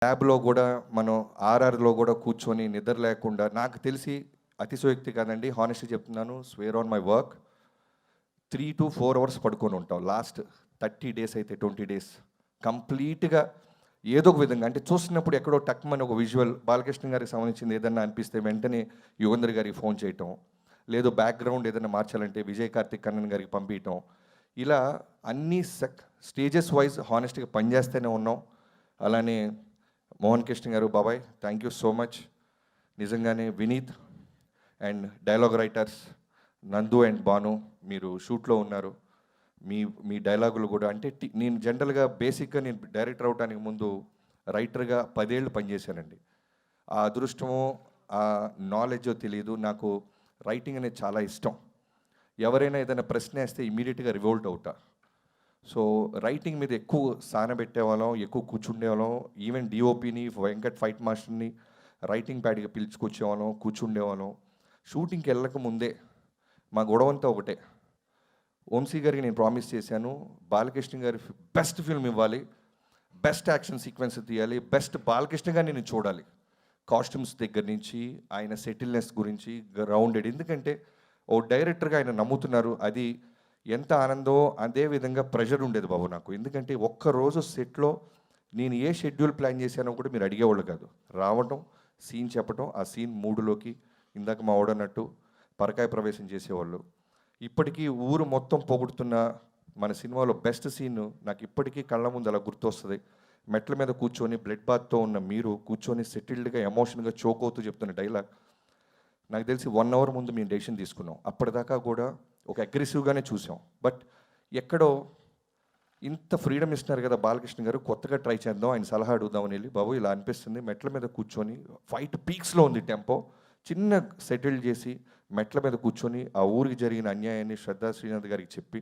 ల్యాబ్‌లో గూడా మనం ఆర్ఆర్‌లో గూడా కూర్చొని నిద్ర లేకుండా నాకు తెలిసి అతిశయోక్తి కాదండి. హానెస్ట్‌గా చెప్తున్నాను. Square on my work 3-4 hours పడుకొని ఉంటాం. లాస్ట్ 30 డేస్ అయితే 20 డేస్ కంప్లీట్‌గా ఏదో ఒక విధంగా అంటే చూస్తున్నప్పుడు ఎక్కడో టక్‌మని ఒక విజువల్ బాలకృష్ణ గారికి సంబంధించింది ఏదన్నా అనిపిస్తే వెంటనే యుగంధర్ గారికి ఫోన్ చేయటం. లేదు బ్యాక్‌గ్రౌండ్ ఏదైనా మార్చాలంటే విజయ్ కార్తిక్ కన్నన్ గారికి పంపియటం. ఇలా అన్ని స్టేజెస్ వైస్ హానెస్ట్‌గా పనిచేస్తూనే ఉన్నాం. అలానే మోహన్ కృష్ణ గారు, బాబాయ్ థ్యాంక్ యూ సో మచ్. నిజంగానే వినీత్ అండ్ డైలాగ్ రైటర్స్ నందు అండ్ బాను మీరు షూట్లో ఉన్నారు. మీ మీ డైలాగులు కూడా అంటే నేను జనరల్గా బేసిక్గా నేను డైరెక్టర్ అవడానికి ముందు రైటర్గా 10 ఏళ్ళు పనిచేశానండి. ఆ అదృష్టమో ఆ నాలెడ్జో తెలియదు. నాకు రైటింగ్ అనేది చాలా ఇష్టం. ఎవరైనా ఏదైనా ప్రశ్న వేస్తే ఇమీడియట్గా రివోల్ట్ అవుతా. సో రైటింగ్ మీద ఎక్కువ సానబెట్టేవాళ్ళం, ఎక్కువ కూర్చుండేవాళ్ళం. ఈవెన్ డిఓపిని వెంకట్ ఫైట్ మాస్టర్ని రైటింగ్ ప్యాడ్గా పిలుచుకొచ్చేవాళ్ళం, కూర్చుండేవాళ్ళం. షూటింగ్కి వెళ్ళక ముందే మా గొడవంతా ఒకటే. వంశీ గారికి నేను ప్రామిస్ చేశాను, బాలకృష్ణ గారి బెస్ట్ ఫిల్మ్ ఇవ్వాలి, బెస్ట్ యాక్షన్ సీక్వెన్స్ తీయాలి, బెస్ట్ బాలకృష్ణ గారిని నేను చూడాలి. కాస్ట్యూమ్స్ దగ్గర నుంచి ఆయన సెటిల్నెస్ గురించి గ్రౌండెడ్. ఎందుకంటే ఓ డైరెక్టర్గా ఆయన నమ్ముతున్నారు. అది ఎంత ఆనందో అదే విధంగా ప్రెషర్ ఉండేది బాబు నాకు. ఎందుకంటే ఒక్కరోజు సెట్లో నేను ఏ షెడ్యూల్ ప్లాన్ చేశానో కూడా మీరు అడిగేవాళ్ళు కాదు. రావటం, సీన్ చెప్పటం, ఆ సీన్ మూడులోకి ఇందాక మా ఓడన్నట్టు పరకాయ ప్రవేశం చేసేవాళ్ళు. ఇప్పటికీ ఊరు మొత్తం పొగుడుతున్న మన సినిమాలో బెస్ట్ సీన్ నాకు ఇప్పటికీ కళ్ళ ముందు అలా గుర్తొస్తుంది. మెట్ల మీద కూర్చొని బ్లడ్ బాత్తో ఉన్న మీరు కూర్చొని సెటిల్డ్గా ఎమోషన్గా చోక్ అవుతూ చెప్తున్న డైలాగ్ నాకు తెలిసి 1 అవర్ ముందు మేము డెసిషన్ తీసుకున్నాం. అప్పటిదాకా కూడా ఒక అగ్రెసివ్గానే చూసాం. బట్ ఎక్కడో ఇంత ఫ్రీడమ్ ఇస్తున్నారు కదా బాలకృష్ణ గారు, కొత్తగా ట్రై చేద్దాం, ఆయన సలహా అడుగుదామని వెళ్ళి బాబు ఇలా అనిపిస్తుంది, మెట్ల మీద కూర్చొని ఫైట్ పీక్స్లో ఉంది టెంపో, చిన్న సెటిల్ చేసి మెట్ల మీద కూర్చొని ఆ ఊరికి జరిగిన అన్యాయాన్ని శ్రద్ధా శ్రీనాథ్ గారికి చెప్పి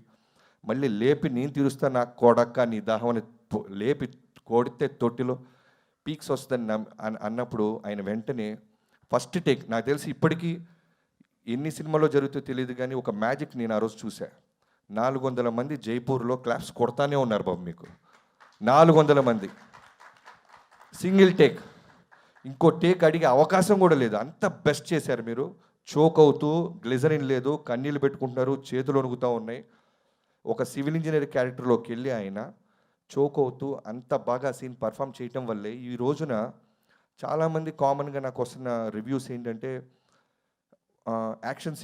మళ్ళీ లేపి నేను తీరుస్తా నా కొడక్క నీ దాహం అని లేపి కొడితే తొట్టిలో పీక్స్ వస్తుందని అన్నప్పుడు ఆయన వెంటనే ఫస్ట్ టేక్ నాకు తెలిసి ఇప్పటికీ ఎన్ని సినిమాల్లో జరుగుతుందో తెలియదు కానీ ఒక మ్యాజిక్ నేను ఆ రోజు చూసా. 400 మంది జైపూర్లో క్లాప్స్ కొడతానే ఉన్నారు బాబు. మీకు 400 మంది సింగిల్ టేక్, ఇంకో టేక్ అడిగే అవకాశం కూడా లేదు. అంత బెస్ట్ చేశారు మీరు. చోక్ అవుతూ, గ్లిజరిన్ లేదు, కన్నీళ్ళు పెట్టుకుంటున్నారు, చేతులు వణుకుతూ ఉన్నాయి. ఒక సివిల్ ఇంజనీర్ క్యారెక్టర్లోకి వెళ్ళి ఆయన చోక్ అవుతూ అంత బాగా సీన్ పర్ఫామ్ చేయటం వల్లే ఈ రోజున చాలామంది కామన్గా నాకు వస్తున్న రివ్యూస్ ఏంటంటే యాక్షన్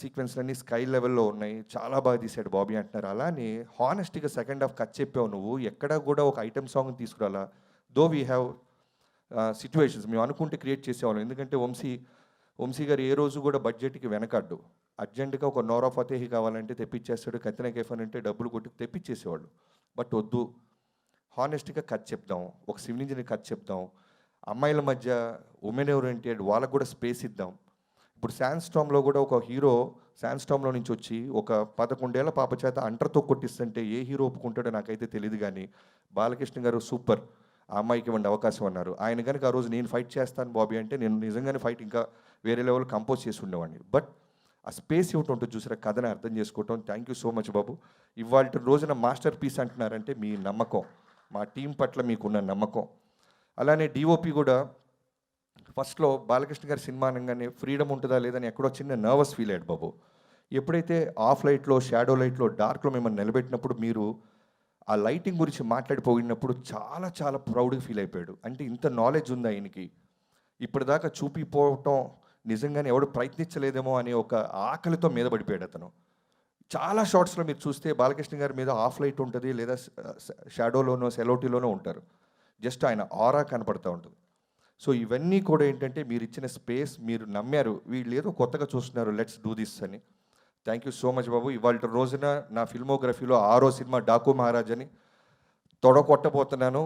సీక్వెన్స్ అన్నీ స్కై లెవెల్లో ఉన్నాయి, చాలా బాగా తీశాడు బాబీ అంటున్నారు. అలానే హానెస్ట్గా సెకండ్ హాఫ్ కట్ చెప్పావు నువ్వు. ఎక్కడా కూడా ఒక ఐటమ్ సాంగ్ తీసుకురాలా. దో వీ హ్యావ్ సిచ్యువేషన్స్ మేము అనుకుంటే క్రియేట్ చేసేవాళ్ళం. ఎందుకంటే వంశీ గారు ఏ రోజు కూడా బడ్జెట్కి వెనకడ్డు. అర్జెంటుగా ఒక నోరా ఫతేహి కావాలంటే తెప్పించేస్తాడు, కత్తిన కేఫన్ అంటే డబ్బులు కొట్టి తెప్పించేసేవాళ్ళు. బట్ వద్దు, హానెస్ట్గా కథ చెప్దాం, ఒక సివిల్ ఇంజనీర్ కథ చెప్దాం, అమ్మాయిల మధ్య ఉమెన్ ఓరియంటెడ్ వాళ్ళకు కూడా స్పేస్ ఇద్దాం. ఇప్పుడు శాండ్స్టామ్లో కూడా ఒక హీరో శాండ్స్టామ్లో నుంచి వచ్చి ఒక 11 ఏళ్ల పాప చేత అంటర్తో కొట్టిస్తుంటే ఏ హీరో ఒప్పుకుంటాడో నాకైతే తెలియదు. కానీ బాలకృష్ణ గారు సూపర్, ఆ అమ్మాయికి ఇవ్వండి అవకాశం అన్నారు. ఆయన కనుక ఆ రోజు నేను ఫైట్ చేస్తాను బాబీ అంటే నేను నిజంగానే ఫైట్ ఇంకా వేరే లెవెల్ కంపోజ్ చేసి ఉండేవాడిని. బట్ ఆ స్పేస్ ఇవ్వటం ఉంటుంది చూసారా, కథని అర్థం చేసుకోవటం. థ్యాంక్ యూ సో మచ్ బాబు. ఇవాళ రోజున మాస్టర్ పీస్ అంటున్నారంటే మీ నమ్మకం, మా టీం పట్ల మీకున్న నమ్మకం. అలానే డిఓపి కూడా ఫస్ట్లో బాలకృష్ణ గారి సినిమా అనగానే ఫ్రీడమ్ ఉంటుందా లేదని ఎక్కడో చిన్న నర్వస్ ఫీల్ అయ్యాడు బాబు. ఎప్పుడైతే ఆఫ్ లైట్లో, షాడో లైట్లో, డార్క్లో మిమ్మల్ని నిలబెట్టినప్పుడు మీరు ఆ లైటింగ్ గురించి మాట్లాడిపోయినప్పుడు చాలా చాలా ప్రౌడ్గా ఫీల్ అయిపోయాడు. అంటే ఇంత నాలెడ్జ్ ఉంది ఆయనకి, ఇప్పటిదాకా చూపిపోవటం నిజంగానే ఎవడు ప్రయత్నించలేదేమో అనే ఒక ఆకలితో మీద పడిపోయాడు అతను. చాలా షార్ట్స్లో మీరు చూస్తే బాలకృష్ణ గారి మీద ఆఫ్ లైట్ ఉంటుంది, లేదా షాడోలోనో సెలోటీలోనో ఉంటారు. జస్ట్ ఆయన ఆరా కనపడుతూ ఉంటుంది. సో ఇవన్నీ కూడా ఏంటంటే మీరు ఇచ్చిన స్పేస్, మీరు నమ్మారు, వీళ్ళు ఏదో కొత్తగా చూస్తున్నారు, లెట్స్ డూ దిస్ అని. థ్యాంక్ యూ సో మచ్ బాబు. ఇవాళ రోజున నా ఫిల్మోగ్రఫీలో 6వ సినిమా డాకు మహారాజ్ అని తొడగొట్టబోతున్నాను.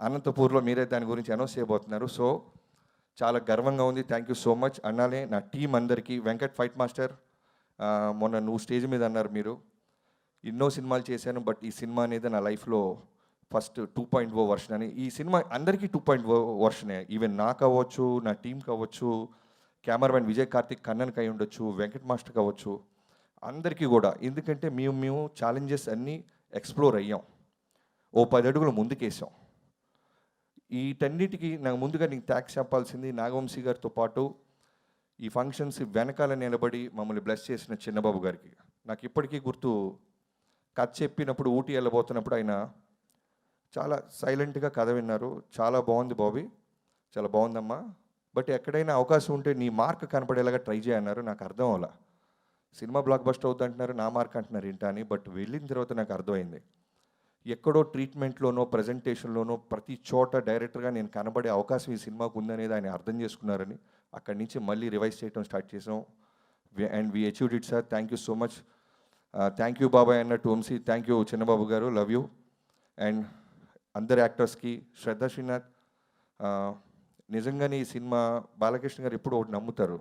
అనంతపూర్లో మీరే దాని గురించి అనౌన్స్ చేయబోతున్నారు. సో చాలా గర్వంగా ఉంది. Thank you so much. అన్నాలే నా టీం అందరికీ, వెంకట్ ఫైట్ మాస్టర్, మొన్న నువ్వు స్టేజ్ మీద అన్నారు మీరు ఎన్నో సినిమాలు చేశాను, బట్ ఈ సినిమా అనేది నా లైఫ్లో ఫస్ట్ 2.0 వర్షన్ అని. ఈ సినిమా అందరికీ 2.0 వర్షనే. ఈవెన్ నాకు అవ్వచ్చు, నా టీం కావచ్చు, కెమెరామెన్ విజయ్ కార్తిక్ కన్నన్కి అయి ఉండొచ్చు, వెంకట్ మాస్టర్ కావచ్చు, అందరికీ కూడా. ఎందుకంటే మేము ఛాలెంజెస్ అన్నీ ఎక్స్ప్లోర్ అయ్యాం, ఓ 10 అడుగులు ముందుకేసాం. వీటన్నిటికీ నాకు ముందుగా నీకు థ్యాంక్స్ చెప్పాల్సింది నాగవంశీ గారితో పాటు ఈ ఫంక్షన్స్ వెనకాల నిలబడి మమ్మల్ని బ్లెస్ చేసిన చిన్నబాబు గారికి. నాకు ఇప్పటికీ గుర్తు, కథ చెప్పినప్పుడు ఊటీ వెళ్ళబోతున్నప్పుడు ఆయన చాలా సైలెంట్గా కథ విన్నారు. చాలా బాగుంది బాబీ, చాలా బాగుందమ్మా, బట్ ఎక్కడైనా అవకాశం ఉంటే నీ మార్క్ కనపడేలాగా ట్రై చేయన్నారు. నాకు అర్థం అవ్వాల, సినిమా బ్లాక్ బస్టర్ అవుతుంది అంటున్నారు, నా మార్క్ అంటున్నారు ఏంటా అని. బట్ వెళ్ళిన తర్వాత నాకు అర్థమైంది, ఎక్కడో ట్రీట్మెంట్లోనో ప్రజెంటేషన్లోనో ప్రతి చోట డైరెక్టర్గా నేను కనబడే అవకాశం ఈ సినిమాకు ఉందనేది ఆయన అర్థం చేసుకున్నారని అక్కడి నుంచి మళ్ళీ రివైజ్ చేయడం స్టార్ట్ చేసాం. And we achieved it sir. Thank you so much. Thank you బాబాయ్ అన్నట్టు వంశీ, థ్యాంక్ యూ చిన్నబాబు గారు, లవ్ యూ. అండ్ అందరు యాక్టర్స్కి, శ్రద్ధా శ్రీనాథ్, నిజంగానే ఈ సినిమా బాలకృష్ణ గారు ఎప్పుడు ఒకటి నమ్ముతారు,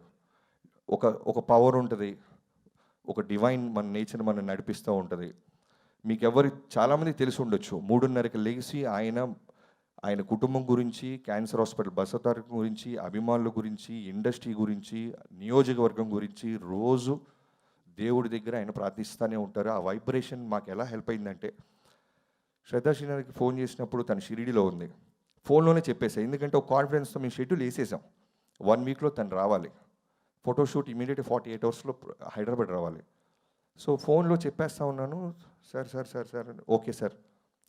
ఒక పవర్ ఉంటుంది, ఒక డివైన్ మన నేచర్ మనం నడిపిస్తూ ఉంటుంది. మీకు ఎవరి చాలామంది తెలిసి ఉండొచ్చు, 3:30కి లేచి ఆయన కుటుంబం గురించి, క్యాన్సర్ హాస్పిటల్ బసవతారకం గురించి, అభిమానుల గురించి, ఇండస్ట్రీ గురించి, నియోజకవర్గం గురించి రోజు దేవుడి దగ్గర ఆయన ప్రార్థిస్తూనే ఉంటారు. ఆ వైబ్రేషన్ మాకు ఎలా హెల్ప్ అయిందంటే, శ్రద్ధా శ్రీనాథ్కి ఫోన్ చేసినప్పుడు తన షిరిడిలో ఉంది, ఫోన్లోనే చెప్పేసాం. ఎందుకంటే ఒక కాన్ఫిడెన్స్తో మేము షెడ్యూల్ వేసేసాం, 1 వీక్లో తను రావాలి, ఫోటోషూట్ ఇమీడియట్ 48 అవర్స్లో హైదరాబాద్ రావాలి. సో ఫోన్లో చెప్పేస్తా ఉన్నాను, sir sir sir sir okay sir,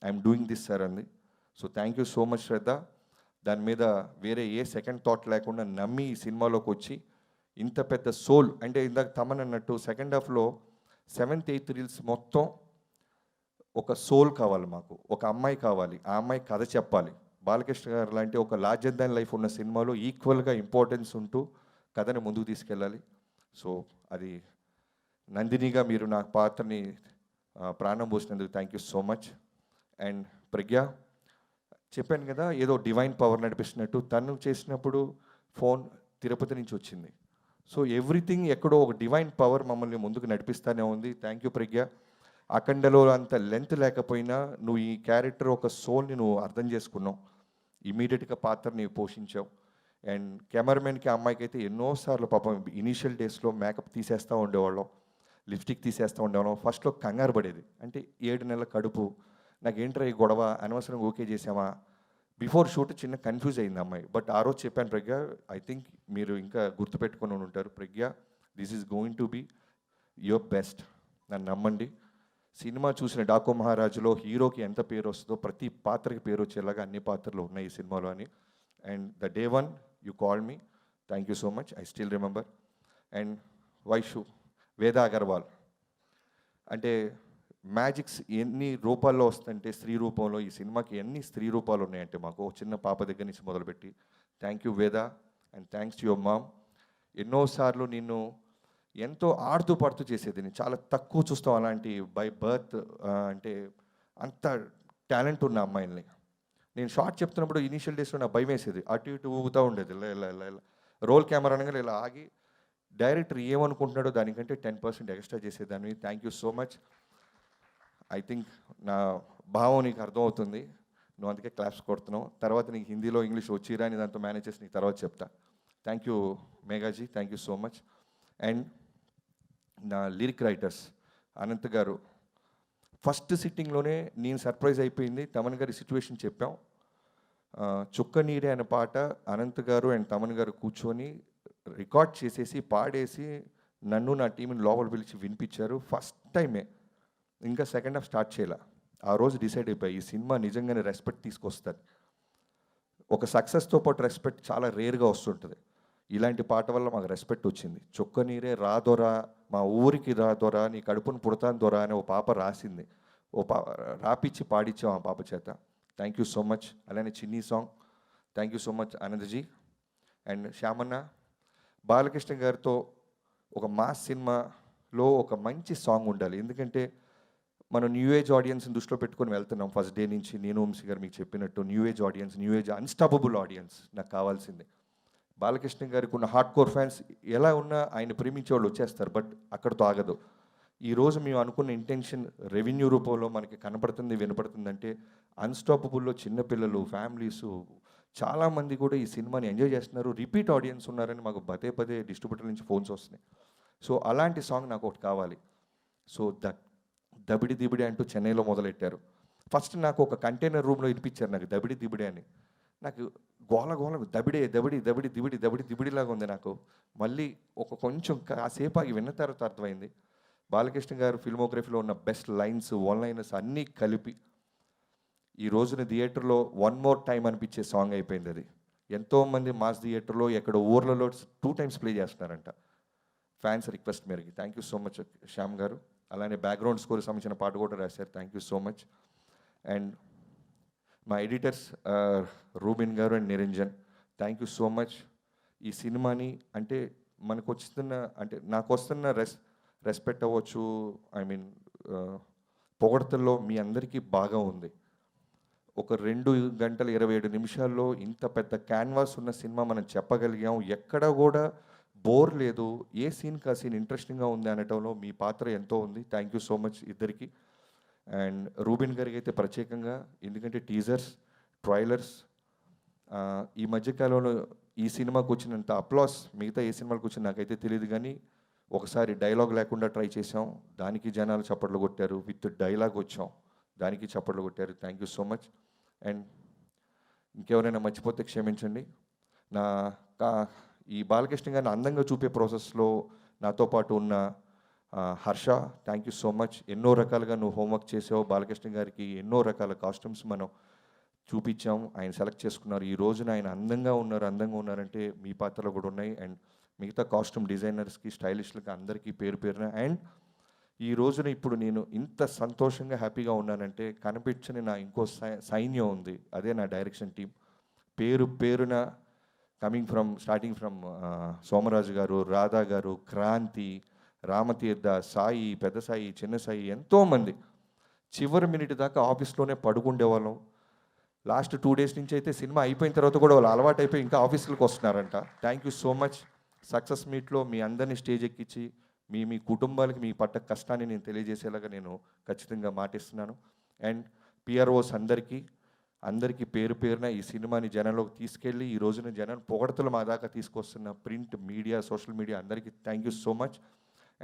I'm doing this sir అంది. So thank you so much Shraddha. దాని మీద వేరే ఏ సెకండ్ థాట్ లేకుండా నమ్మి ఈ సినిమాలోకి వచ్చి ఇంత పెద్ద సోల్, అంటే ఇందాక తమన్ అన్నట్టు సెకండ్ హాఫ్లో 7th 8th రీల్స్ మొత్తం ఒక సోల్ కావాలి మాకు, ఒక అమ్మాయి కావాలి, ఆ అమ్మాయి కథ చెప్పాలి. బాలకృష్ణ గారు లాంటి ఒక లార్జర్ దాన్ లైఫ్ ఉన్న సినిమాలో ఈక్వల్గా ఇంపార్టెన్స్ ఉంటూ కథని ముందుకు తీసుకెళ్ళాలి. సో అది నందినిగా మీరు నా పాత్రని ప్రాణం పోసినందుకు thank you so much. And Pragya, చెప్పాను కదా ఏదో డివైన్ పవర్ నడిపిస్తున్నట్టు, తను చేసినప్పుడు ఫోన్ తిరుపతి నుంచి వచ్చింది. సో ఎవ్రీథింగ్ ఎక్కడో ఒక డివైన్ పవర్ మమ్మల్ని ముందుకు నడిపిస్తూనే ఉంది. థ్యాంక్ యూ ప్రజ్ఞ. అఖండలో అంత లెంత్ లేకపోయినా నువ్వు ఈ క్యారెక్టర్ ఒక సోల్ని నువ్వు అర్థం చేసుకున్నావు, ఇమీడియట్గా పాత్రని పోషించావు. అండ్ కెమెరామెన్కి అమ్మాయికి అయితే ఎన్నోసార్లు పాపం ఇనీషియల్ డేస్లో మేకప్ తీసేస్తూ ఉండేవాళ్ళం, లిప్స్టిక్ తీసేస్తూ ఉండేవాళ్ళం. ఫస్ట్లో కంగారు పడేది, అంటే 7 నెలల కడుపు, నాకేంట్రా ఈ గొడవ, అనవసరంగా ఓకే చేసామా, బిఫోర్ షూట్ చిన్న కన్ఫ్యూజ్ అయింది అమ్మాయి. బట్ ఆ రోజు చెప్పాను, ప్రజ్ఞ ఐ థింక్ మీరు ఇంకా గుర్తుపెట్టుకొని ఉంటారు, Pragya this is going to be your best, నన్ను నమ్మండి. సినిమా చూసిన డాకు మహారాజులో హీరోకి ఎంత పేరు వస్తుందో ప్రతి పాత్రకి పేరు వచ్చేలాగా అన్ని పాత్రలు ఉన్నాయి ఈ సినిమాలో అని. And the day 1 you call me, thank you so much, I still remember. And Vaishu, వేద అగర్వాల్, అంటే మ్యాజిక్స్ ఎన్ని రూపాల్లో వస్తుందంటే స్త్రీ రూపంలో, ఈ సినిమాకి ఎన్ని స్త్రీ రూపాలు ఉన్నాయంటే మాకు చిన్న పాప దగ్గర నుంచి మొదలుపెట్టి. థ్యాంక్ యూ వేద, and thanks to your mom. ఎన్నోసార్లు నిన్ను ఎంతో ఆడుతూ పడుతూ చేసేది, నేను చాలా తక్కువ చూస్తాం అలాంటి బై బర్త్, అంటే అంత టాలెంట్ ఉన్న అమ్మాయిల్ని. నేను షార్ట్ చెప్తున్నప్పుడు ఇనీషియల్ డేస్లో నాకు భయం వేసేది, అటు ఇటు ఊగుతూ ఉండేది, ఇలా ఇలా ఇలా ఇలా రోల్ కెమెరా అనగా ఇలా ఆగి డైరెక్టర్ ఏమనుకుంటున్నాడో దానికంటే 10% ఎక్స్ట్రా చేసేదాన్ని. Thank you so much. I think నా భావం నీకు అర్థమవుతుంది, నువ్వు అందుకే క్లాప్స్ కొడుతున్నావు. తర్వాత నీకు హిందీలో ఇంగ్లీష్ వచ్చిరా అని దాంతో మేనేజ్ చేసి నీకు తర్వాత చెప్తా. Thank you Meghaji, thank you so much. And నా లిరిక్ రైటర్స్ అనంత్ గారు, ఫస్ట్ సిట్టింగ్లోనే నేను సర్ప్రైజ్ అయిపోయింది. తమన్ గారి సిచ్యువేషన్ చెప్పాం, చుక్క నీరే అనే పాట అనంత్ గారు అండ్ తమన్ గారు కూర్చొని రికార్డ్ చేసేసి పాడేసి నన్ను నా టీంని లోపల పిలిచి వినిపించారు. ఫస్ట్ టైమే, ఇంకా సెకండ్ హాఫ్ స్టార్ట్ చేయాల. ఆ రోజు డిసైడ్ అయిపోయి ఈ సినిమా నిజంగానే రెస్పెక్ట్ తీసుకొస్తుంది. ఒక సక్సెస్తో పాటు రెస్పెక్ట్ చాలా రేర్గా వస్తుంటుంది, ఇలాంటి పాట వల్ల మాకు రెస్పెక్ట్ వచ్చింది. చుక్క నీరే రాదొరా, మా ఊరికి రాదొరా, నీ కడుపును పుడతాను దొరా అని ఓ పాప రాసింది, రాపిచ్చి పాడిచ్చాం ఆ పాప చేత. Thank you so much. అలానే చిన్ని song, thank you so much Anandji. And శ్యామన్న, బాలకృష్ణ గారితో ఒక మాస్ సినిమాలో ఒక మంచి సాంగ్ ఉండాలి, ఎందుకంటే మనం న్యూ ఏజ్ ఆడియన్స్ని దృష్టిలో పెట్టుకొని వెళ్తున్నాం. ఫస్ట్ డే నుంచి నేను వంశీ గారు మీకు చెప్పినట్టు new age audience, new age unstoppable audience నాకు కావాల్సింది. బాలకృష్ణ గారికి ఉన్న హార్డ్ కోర్ ఫ్యాన్స్ ఎలా ఉన్నా ఆయన ప్రేమించే వాళ్ళు వచ్చేస్తారు, బట్ అక్కడితో ఆగదు. ఈరోజు మేము అనుకున్న ఇంటెన్షన్ రెవెన్యూ రూపంలో మనకి కనపడుతుంది, వినపడుతుందంటే అన్స్టాపబుల్లో చిన్నపిల్లలు, ఫ్యామిలీసు చాలామంది కూడా ఈ సినిమాని ఎంజాయ్ చేస్తున్నారు, రిపీట్ ఆడియన్స్ ఉన్నారని మాకు పదే పదే డిస్ట్రిబ్యూటర్ నుంచి ఫోన్స్ వస్తున్నాయి. సో అలాంటి సాంగ్ నాకు ఒకటి కావాలి. సో దబిడి దిబిడి అంటూ చెన్నైలో మొదలెట్టారు. ఫస్ట్ నాకు ఒక కంటైనర్ రూమ్లో ఇప్పించారు నాకు దబిడి దిబిడి అని. నాకు గోల గోల దబిడే దబిడి దబిడి దిబిడి దబిడి దిబిడిలాగా ఉంది నాకు. మళ్ళీ ఒక కొంచెం కాసేపు ఆగి విన్న తర్వాత అర్థమైంది బాలకృష్ణ గారు ఫిల్మోగ్రఫీలో ఉన్న బెస్ట్ లైన్స్, వన్ లైనర్స్ అన్నీ కలిపి ఈ రోజున థియేటర్లో వన్ మోర్ టైం అనిపించే సాంగ్ అయిపోయింది అది. ఎంతోమంది మాస్ థియేటర్లో ఎక్కడ ఊర్లలో 2 times ప్లే చేస్తున్నారంట ఫ్యాన్స్ రిక్వెస్ట్ మేరకి. Thank you so much Shyam గారు. అలానే బ్యాక్గ్రౌండ్ స్కోర్ సంబంధించిన పాట కూడా రాశారు. Thank you so much. And మా ఎడిటర్స్ రూబిన్ గారు and Niranjan, thank you so much. ఈ సినిమాని అంటే మనకు వస్తున్న అంటే నాకు వస్తున్న రెస్పెక్ట్ అవ్వచ్చు, ఐ మీన్ పొగడతల్లో మీ అందరికీ బాగా ఉంది. ఒక 2 గంటల 27 నిమిషాల్లో ఇంత పెద్ద క్యాన్వాస్ ఉన్న సినిమా మనం చెప్పగలిగాం. ఎక్కడ కూడా బోర్ లేదు, ఏ సీన్కి ఆ సీన్ ఇంట్రెస్టింగ్గా ఉంది అనటంలో మీ పాత్ర ఎంతో ఉంది. థ్యాంక్ యూ సో మచ్ ఇద్దరికి. అండ్ రూబిన్ గారికి అయితే ప్రత్యేకంగా, ఎందుకంటే టీజర్స్, ట్రైలర్స్ ఈ మధ్యకాలంలో ఈ సినిమాకు వచ్చినంత అప్లాస్ మిగతా ఏ సినిమాలకు వచ్చిన నాకైతే తెలియదు, కానీ ఒకసారి డైలాగ్ లేకుండా ట్రై చేసాం, దానికి జనాలు చప్పట్లు కొట్టారు. విత్ డైలాగ్ వచ్చాం, దానికి చప్పట్లు కొట్టారు. Thank you so much. And ఇంకెవరైనా మర్చిపోతే క్షమించండి. ఈ బాలకృష్ణ గారిని అందంగా చూపే ప్రాసెస్లో నాతో పాటు ఉన్న Harsha, thank you so much. ఎన్నో రకాలుగా నువ్వు హోంవర్క్ చేసావు. బాలకృష్ణ గారికి ఎన్నో రకాల కాస్ట్యూమ్స్ మనం చూపించాం, ఆయన సెలెక్ట్ చేసుకున్నారు. ఈ రోజున ఆయన అందంగా ఉన్నారంటే మీ పాత్రలో కూడా ఉన్నాయి. అండ్ మిగతా కాస్ట్యూమ్ డిజైనర్స్కి, స్టైలిస్టులకి అందరికీ పేరు పేరున. అండ్ ఈ రోజున ఇప్పుడు నేను ఇంత సంతోషంగా హ్యాపీగా ఉన్నానంటే కనిపించని నా ఇంకో సైన్యం ఉంది, అదే నా డైరెక్షన్ టీం. పేరున స్టార్టింగ్ ఫ్రమ్ సోమరాజు గారు, రాధా గారు, క్రాంతి, రామతీర్థ, సాయి, పెద్ద సాయి, చిన్న సాయి, ఎంతోమంది చివరి మినిట్ దాకా ఆఫీస్లోనే పడుకుండేవాళ్ళం. లాస్ట్ 2 days నుంచి అయితే సినిమా అయిపోయిన తర్వాత కూడా వాళ్ళు అలవాటు అయిపోయి ఇంకా ఆఫీసులకు వస్తున్నారంట. Thank you so much. Success మీట్లో మీ అందరినీ స్టేజ్ ఎక్కించి మీ కుటుంబాలకి మీ పట్ట కష్టాన్ని నేను తెలియజేసేలాగా నేను ఖచ్చితంగా మాటిస్తున్నాను. అండ్ పిఆర్ఓస్ అందరికీ పేరు పేరున ఈ సినిమాని జనంలోకి తీసుకెళ్ళి ఈ రోజున జనం పొగడతలు మా దాకా తీసుకొస్తున్న ప్రింట్ మీడియా, సోషల్ మీడియా అందరికీ thank you so much.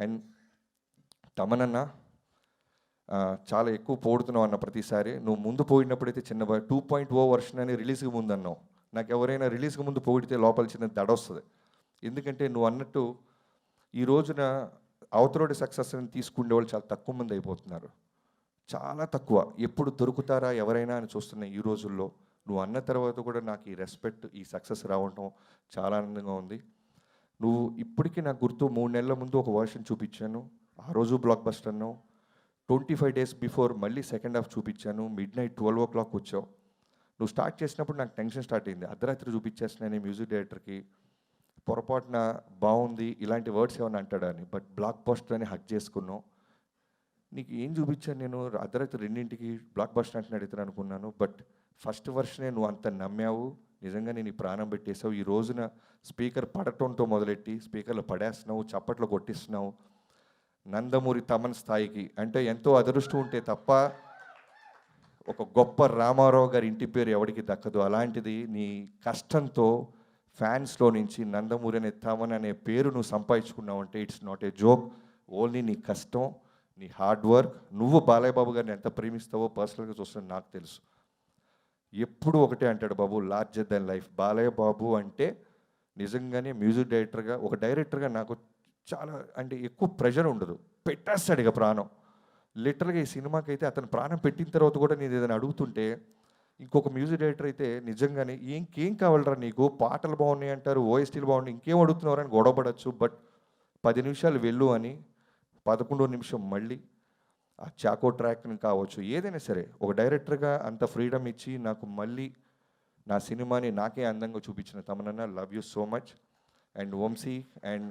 And తమనన్న చాలా ఎక్కువ పోడుతున్నావు అన్న ప్రతిసారి. నువ్వు ముందు పోయినప్పుడైతే చిన్న 2.0 వర్షన్ అని రిలీజ్కి ముందు అన్నావు. నాకు ఎవరైనా రిలీజ్కి ముందు పోగిడితే లోపల చిన్న దడ వస్తుంది. ఎందుకంటే నువ్వు అన్నట్టు ఈ రోజున అవతరోడి సక్సెస్ని తీసుకునే వాళ్ళు చాలా తక్కువ మంది అయిపోతున్నారు, చాలా తక్కువ. ఎప్పుడు దొరుకుతారా ఎవరైనా అని చూస్తున్నాయి ఈ రోజుల్లో. నువ్వు అన్న తర్వాత కూడా నాకు ఈ రెస్పెక్ట్, ఈ సక్సెస్ రావటం చాలా ఆనందంగా ఉంది. నువ్వు ఇప్పటికీ నాకు గుర్తు 3 నెలల ముందు ఒక వర్షన్ చూపించాను, ఆ రోజు బ్లాక్ బస్టర్ అన్నావు. 25 days బిఫోర్ మళ్ళీ సెకండ్ హాఫ్ చూపించాను, midnight 12 o'clock వచ్చావు. నువ్వు స్టార్ట్ చేసినప్పుడు నాకు టెన్షన్ స్టార్ట్ అయింది, అర్ధరాత్రి చూపించేస్తున్నాను మ్యూజిక్ డైరెక్టర్కి, పొరపాటున బాగుంది ఇలాంటి వర్డ్స్ ఏమైనా అంటాడా అని. బట్ బ్లాక్ బస్టర్ అని హక్ చేసుకున్నావు. నీకు ఏం చూపించాను నేను, అర్ధరాత్రి 2ంటికి బ్లాక్ బస్టర్ అంటే అడుగుతాను అనుకున్నాను. బట్ ఫస్ట్ వర్షనే నువ్వు అంత నమ్మావు, నిజంగా నేను ప్రాణం పెట్టేసావు. ఈ రోజున స్పీకర్ పడటంతో మొదలెట్టి స్పీకర్లు పడేస్తున్నావు, చప్పట్లు కొట్టిస్తున్నావు. నందమూరి తమన్ స్థాయికి అంటే ఎంతో అదృష్టం ఉంటే తప్ప ఒక గొప్ప రామారావు గారి ఇంటి పేరు ఎవరికి దక్కదు. అలాంటిది నీ కష్టంతో ఫ్యాన్స్లో నుంచి నందమూరి అనే తమన్ అనే పేరు నువ్వు సంపాదించుకున్నావు అంటే it's not a joke. Only నీ కష్టం, నీ హార్డ్ వర్క్. నువ్వు బాలయ్య బాబు గారిని ఎంత ప్రేమిస్తావో పర్సనల్గా చూస్తున్నా నాకు తెలుసు. ఎప్పుడు ఒకటే అంటాడు బాబు, larger than life. Balayya Babu అంటే నిజంగానే మ్యూజిక్ డైరెక్టర్గా, ఒక డైరెక్టర్గా నాకు చాలా అంటే ఎక్కువ ప్రెషర్ ఉండదు. పెట్టేస్తాడు ఇక ప్రాణం. లిటరల్గా ఈ సినిమాకి అయితే అతను ప్రాణం పెట్టిన తర్వాత కూడా నేను ఏదైనా అడుగుతుంటే, ఇంకొక మ్యూజిక్ డైరెక్టర్ అయితే నిజంగానే ఇంకేం కావాలరా నీకు, పాటలు బాగున్నాయి అంటారు, ఓఎస్టీలు బాగున్నాయి, ఇంకేం అడుగుతున్నారు అని గొడవపడచ్చు. బట్ 10 నిమిషాలు వెళ్ళు అని 11వ నిమిషం మళ్ళీ ఆ చాకో ట్రాక్ని కావచ్చు, ఏదైనా సరే ఒక డైరెక్టర్గా అంత ఫ్రీడమ్ ఇచ్చి నాకు మళ్ళీ నా సినిమాని నాకే అందంగా చూపించిన తమనన్న, love you so much. And Vamshi and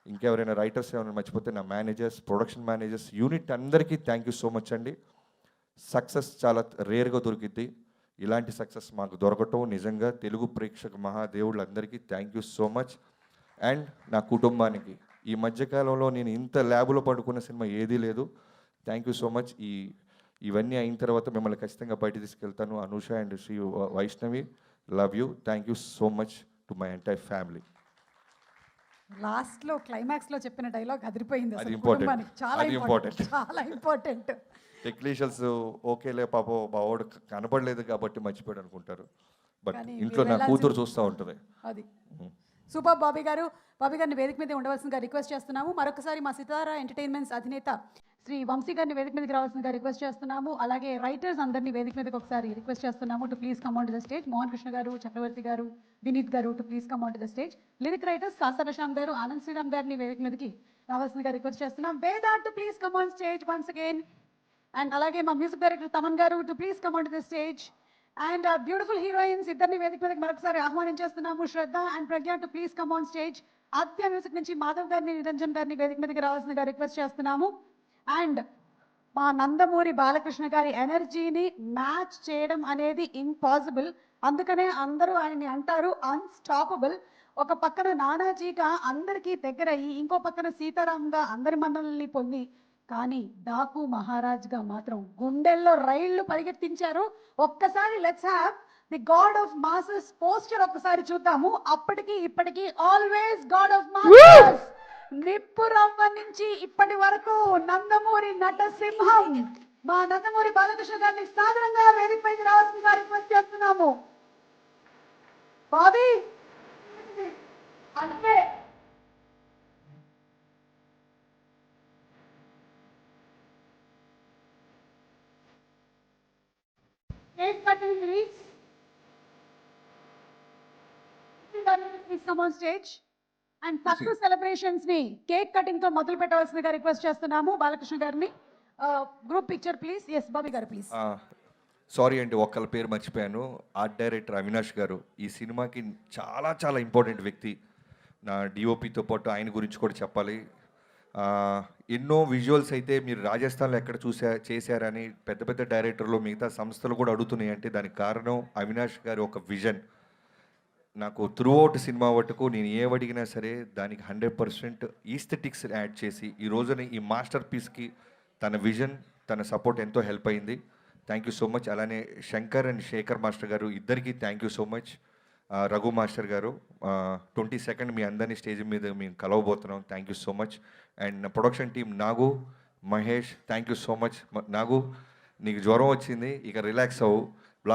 ఇంకెవరైనా రైటర్స్ ఏమైనా మర్చిపోతే నా మేనేజర్స్, ప్రొడక్షన్ మేనేజర్స్, యూనిట్ అందరికీ థ్యాంక్ యూ సో మచ్ అండి. సక్సెస్ చాలా రేర్గా దొరికిద్ది, ఇలాంటి సక్సెస్ మాకు దొరకటం నిజంగా తెలుగు ప్రేక్షక మహాదేవుళ్ళందరికీ thank you so much. And నా కుటుంబానికి ఈ మధ్యకాలంలో నేను ఇంత ల్యాబ్లో పడుకున్న సినిమా ఏదీ లేదు. Thank you so much. ఇవన్నీ అయిన తర్వాత మిమ్మల్ని ఖచ్చితంగా బయట తీసుకెళ్తాను. Anusha and Shri Vaishnavi, love you. Thank you so much to my entire family. లాస్ట్లో క్లైమాక్స్లో చెప్పిన డైలాగ్ అదిరిపోయింది. అది ఇంపార్టెంట్, చాలా ఇంపార్టెంట్, చాలా ఇంపార్టెంట్. టెక్నీషియన్స్ ఓకేలే పాపం బావోడు కనపడలేదు కాబట్టి మర్చిపోయాడు అనుకుంటారు. బట్ కానీ ఇంట్లో మీరు నా వెళ్ళాల్సింది- కూతురు చూస్తూ ఉంటుంది. అది సూపర్ బాబీ గారిని వేదిక మీద ఉండవలసిందిగా రిక్వెస్ట్ చేస్తున్నాము. మరొకసారి మా సితారా ఎంటర్టైన్మెంట్స్ అధినేత శ్రీ వంశీ గారిని వేదిక మీదకి రావాల్సిందిగా రిక్వెస్ట్ చేస్తున్నాము. అలాగే రైటర్స్ అందరినీ వేదిక మీదకి ఒకసారి రిక్వెస్ట్ చేస్తున్నాము to please come on to the stage. Mohan Krishna గారు, చక్రవర్తి గారు, వినీత్ గారు to please come on to the stage. Lyric writers Kasara Shyam గారు, ఆనంద్ శ్రీరామ్ గారిని వేదిక మీదకి రావాల్సిందిగా రిక్వెస్ట్ చేస్తున్నాం. Veda to please come on stage once again. And అలాగే మా మ్యూజిక్ డైరెక్టర్ తమన్ గారు to please come on to the stage. And beautiful heroines ఇద్దరిని వేదిక మీదకి మరొకసారి ఆహ్వానించేస్తున్నాము. Shraddha and Pragna to please come on stage. Aadya music నుంచి మాధవ్ గారిని, నిరంజన్ గారిని వేదిక మీదకి రావాల్సిందిగా రిక్వెస్ట్ చేస్తున్నాము. అండ్ మా నందమూరి బాలకృష్ణ గారి ఎనర్జీని మ్యాచ్ చేయడం అనేది ఇంపాసిబుల్. అందుకనే అందరూ ఆయన్ని అంటారు అన్స్టాపబుల్. ఒక పక్కన నానాజీగా అందరికీ దగ్గర అయ్యి, ఇంకో పక్కన సీతారాంగా అందరి మన్ననల్ని పొంది, కానీ డాకు మహారాజ్గా మాత్రం గుండెల్లో రైళ్లు పరిగెత్తించారు. ఒక్కసారి let's have the God of masses poster ఒక్కసారి చూద్దాము. అప్పటికి ఇప్పటికి ఆల్వేస్ గాడ్ ఆఫ్ మాసెస్. నిప్పు రవ్వ నుంచి ఇప్పటి వరకు నందమూరి నటసింహం మా నందమూరి బాలకృష్ణ గారిని సాధారణంగా వేదికపైకి రావాల్సిందిగా రిక్వెస్ట్ చేస్తున్నాము. బాబీ అంటే cake cutting please. Please come on stage. And first celebrations ని కేక్ కటింగ్ తో మొదలు పెట్టవలసిందిగా రిక్వెస్ట్ చేస్తున్నాము బాలకృష్ణ గారిని. Group picture please. Yes Bobby గారు ప్లీజ్. సారీ అండి, ఒక్కళ్ళ పేరు మర్చిపోయాను. ఆర్ట్ డైరెక్టర్ అవినాష్ గారు ఈ సినిమాకి చాలా చాలా ఇంపార్టెంట్ వ్యక్తి. నా డిఓపితో పాటు ఆయన గురించి కూడా చెప్పాలి. ఎన్నో విజువల్స్ అయితే మీరు రాజస్థాన్లో ఎక్కడ చేశారని పెద్ద పెద్ద డైరెక్టర్లు మిగతా సంస్థలు కూడా అడుగుతున్నాయి. అంటే దానికి కారణం అవినాష్ గారి ఒక విజన్. నాకు త్రూ అవుట్ సినిమా వరకు నేను ఏవడిగినా సరే దానికి 100% ఈస్థెటిక్స్ యాడ్ చేసి ఈ రోజున ఈ మాస్టర్ పీస్కి తన విజన్, తన సపోర్ట్ ఎంతో హెల్ప్ అయింది. Thank you so much. అలానే శంకర్ అండ్ శేఖర్ మాస్టర్ గారు ఇద్దరికీ thank you so much. Raghu master గారు 22nd మీ అందరినీ స్టేజ్ మీద మేము కలవబోతున్నాం. Thank you so much. And production team Nagu, Mahesh, thank you so much. Nagu, నీకు జ్వరం వచ్చింది, ఇక రిలాక్స్ అవ్వు.